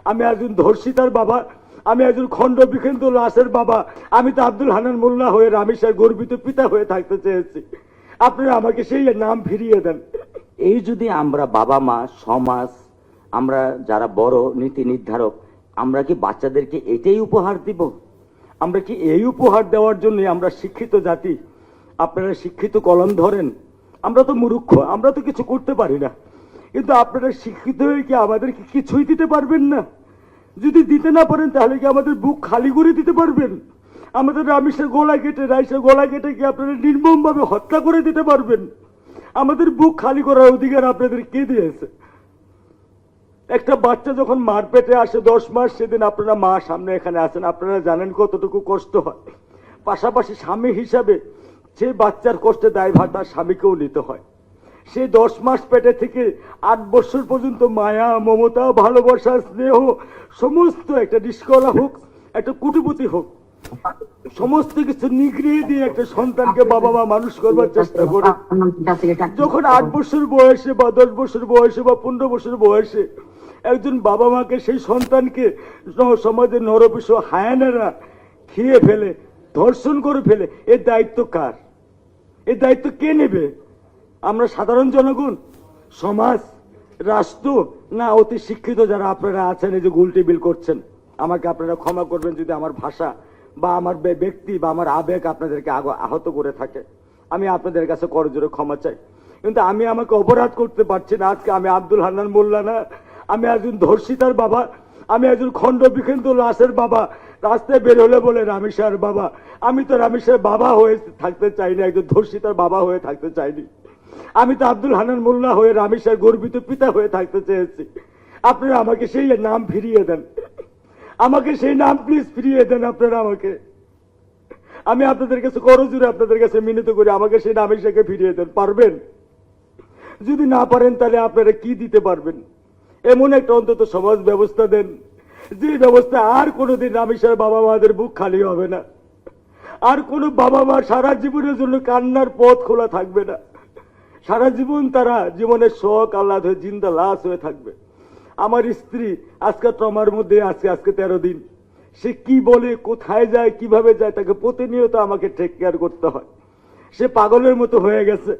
আমি একজন ধর্ষিতার বাবা, আমি একজন খণ্ড বিখণ্ড লাশের বাবা। আমি তো আব্দুল হান্নান মোল্লা হয়ে রামেশ্বর গর্বিত পিতা হয়ে থাকতে চেয়েছি। আপনারা আমাকে সেই নাম ফিরিয়ে দেন। এই যদি আমরা বাবা মা, সমাজ, আমরা যারা বড় নীতি নির্ধারক, আমরা কি বাচ্চাদেরকে এটাই উপহার দিব? আমরা কি এই উপহার দেওয়ার জন্য আমরা শিক্ষিত জাতি? আপনারা শিক্ষিত কলম ধরেন, আমরা তো মূর্খ, আমরা তো কিছু করতে পারি না। কিন্তু আপনারা শিক্ষিত হয়ে কি আমাদেরকে কিছুই দিতে পারবেন না? যদি দিতে না পারেন তাহলে কি আমাদের বুক খালি করে দিতে পারবেন? আমাদের রামেশ্বর গলা কেটে, রাইসের গলা কেটে কি আপনারা নির্মম ভাবে হত্যা করে দিতে পারবেন? আমাদের বুক খালি করার অধিকার আপনাদের কে দিয়েছে? একটা বাচ্চা যখন মার পেটে আসে 10 মাস, সেদিন আপনারা মা সামনে এখানে আছেন, আপনারা জানেন কতটুকু কষ্ট হয়। পাশাপাশি স্বামী হিসাবে যে বাচ্চার কষ্টে দায়ভার তার স্বামীকেও নিতে হয়। সে 10 মাস পেটে থেকে 8 বছর পর্যন্ত মায়া, মমতা, ভালোবাসা, স্নেহ সমস্ত, একটা নিষ্কলা হোক, একটা কুটিপতি হোক, সমস্ত কিছু নিগড়িয়ে দিয়ে একটা সন্তানকে বাবা মা মানুষ করবার চেষ্টা করে। যখন 8 বছর বয়সে বা 10 বছর বয়সে বা 15 বছর বয়সে একজন বাবা মাকে, সেই সন্তানকে সমাজের নরপিশ হায়ানারা খেয়ে ফেলে, ধর্ষণ করে ফেলে, এর দায়িত্ব কার? এর দায়িত্ব কে নেবে? আমরা সাধারণ জনগণ, সমাজ, রাষ্ট্র, না অতি শিক্ষিত যারা আপনারা আছেন এই যে গোলটেবিল করছেন? আমাকে আপনারা ক্ষমা করবেন যদি আমার ভাষা বা আমার ব্যক্তি বা আমার আবেগ আপনাদেরকে আহত করে থাকে। আমি আপনাদের কাছে করজোরে ক্ষমা চাই, কিন্তু আমি আমাকে অপরাধ করতে পারছি না। আজকে আমি আব্দুল হান্নান মোল্লা না, আমি একজন ধর্ষিতার বাবা, আমি একজন খণ্ড বিখণ্ড লাশের বাবা। রাস্তায় বের হলে বলে রামেশ্বর বাবা। আমি তো রামেশ্বর বাবা হয়ে থাকতে চাইনি, একজন ধর্ষিতার বাবা হয়ে থাকতে চাইনি। আমি তো আব্দুল হান্নান মোল্লা হয়ে রামেশ্বর গর্বিত পিতা হয়ে থাকতে চেয়েছি। আপনারা আমাকে সেই নাম ফিরিয়ে দেন, আমাকে সেই নাম প্লিজ ফিরিয়ে দেন আপনারা আমাকে। আমি আপনাদের কাছে করজোরে আপনাদের কাছে মিনতি করি, আমাকে সেই রামেশ্বরকে ফিরিয়ে দেন। পারবেন? যদি না পারেন তাহলে আপনারা কি দিতে পারবেন? এমন একটা অন্তত সমাজ ব্যবস্থা দেন যে ব্যবস্থা আর কোনোদিন রামেশ্বর বাবা মাদের বুক খালি হবে না, আর কোনো বাবা মা সারা জীবনের জন্য কান্নার পথ খোলা থাকবে না। সারা জীবন তারা জীবনের শখ আহ্লাদ হয়ে জিন্দা লাশ হয়ে থাকবে। আমার স্ত্রী আজকে ট্রমার মধ্যে আছে, আজকে 13 দিন। সে কি বলে, কোথায় যায়, কিভাবে যায়, তাকে প্রতিনিয়ত আমাকে টেক কেয়ার করতে হয়। সে পাগলের মতো হয়ে গেছে।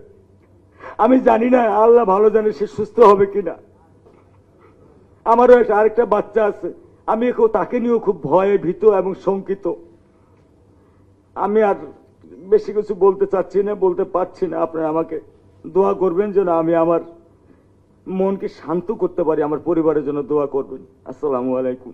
আমি জানি না, আল্লাহ ভালো জানে সে সুস্থ হবে কিনা। আমারও আরেকটা বাচ্চা আছে, আমি তাকে নিয়েও খুব ভয়ে, ভীত এবং শঙ্কিত। আমি আর বেশি কিছু বলতে চাচ্ছি না, বলতে পারছি না। আপনারা আমাকে দোয়া করবেন যেন আমি আমার মনকে শান্ত করতে পারি, আমার পরিবারের জন্য দোয়া করবেন। আসসালামু আলাইকুম।